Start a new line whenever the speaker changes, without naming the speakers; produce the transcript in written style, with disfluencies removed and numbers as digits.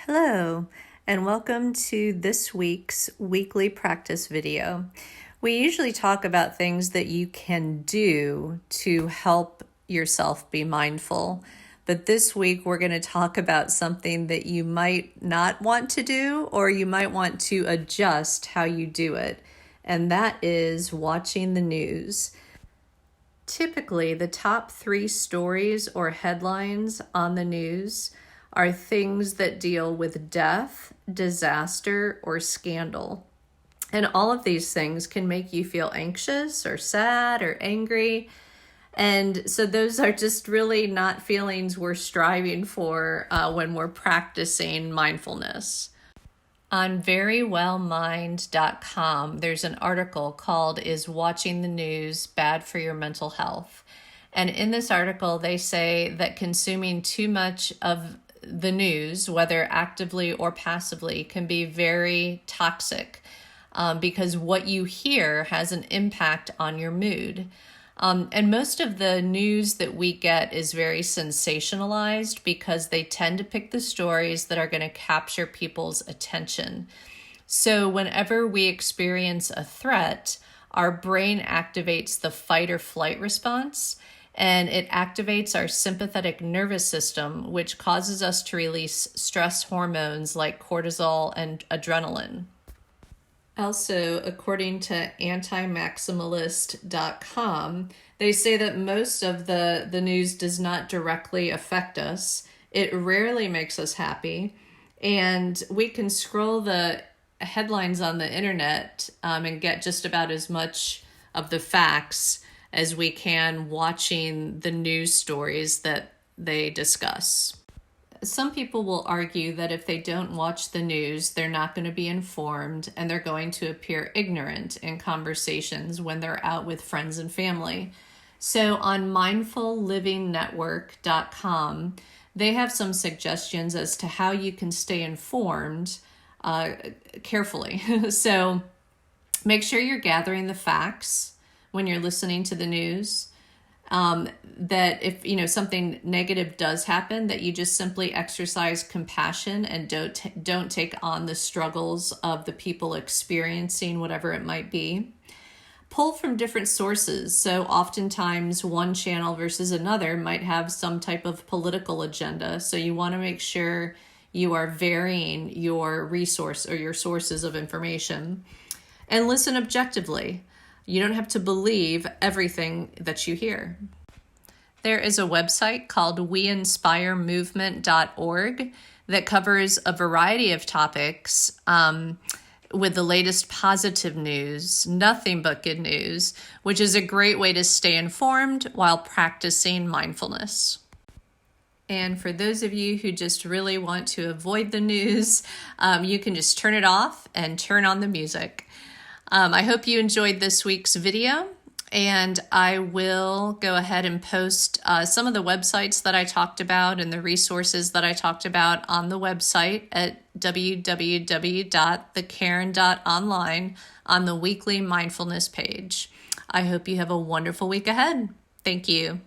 Hello, and welcome to this week's weekly practice video. We usually talk about things that you can do to help yourself be mindful, but this week we're going to talk about something that you might not want to do, or you might want to adjust how you do it, and that is watching the news. Typically, the top 3 stories or headlines on the news are things that deal with death, disaster, or scandal. And all of these things can make you feel anxious or sad or angry. And so those are just really not feelings we're striving for when we're practicing mindfulness. On verywellmind.com, there's an article called "Is Watching the News Bad for Your Mental Health?" And in this article, they say that consuming too much of the news, whether actively or passively, can be very toxic because what you hear has an impact on your mood. And most of the news that we get is very sensationalized because they tend to pick the stories that are going to capture people's attention. So whenever we experience a threat, our brain activates the fight or flight response, and it activates our sympathetic nervous system, which causes us to release stress hormones like cortisol and adrenaline. Also, according to antimaximalist.com, they say that most of the news does not directly affect us. It rarely makes us happy. And we can scroll the headlines on the internet and get just about as much of the facts as we can watching the news stories that they discuss. Some people will argue that if they don't watch the news, they're not going to be informed and they're going to appear ignorant in conversations when they're out with friends and family. So on mindfullivingnetwork.com, they have some suggestions as to how you can stay informed carefully. So make sure you're gathering the facts when you're listening to the news. That if something negative does happen, that you just simply exercise compassion and don't take on the struggles of the people experiencing whatever it might be. Pull from different sources. So oftentimes one channel versus another might have some type of political agenda. So you want to make sure you are varying your resource or your sources of information. And listen objectively. You don't have to believe everything that you hear. There is a website called weinspiremovement.org that covers a variety of topics with the latest positive news, nothing but good news, which is a great way to stay informed while practicing mindfulness. And for those of you who just really want to avoid the news, you can just turn it off and turn on the music. I hope you enjoyed this week's video, and I will go ahead and post some of the websites that I talked about and the resources that I talked about on the website at www.thekaren.online on the weekly mindfulness page. I hope you have a wonderful week ahead. Thank you.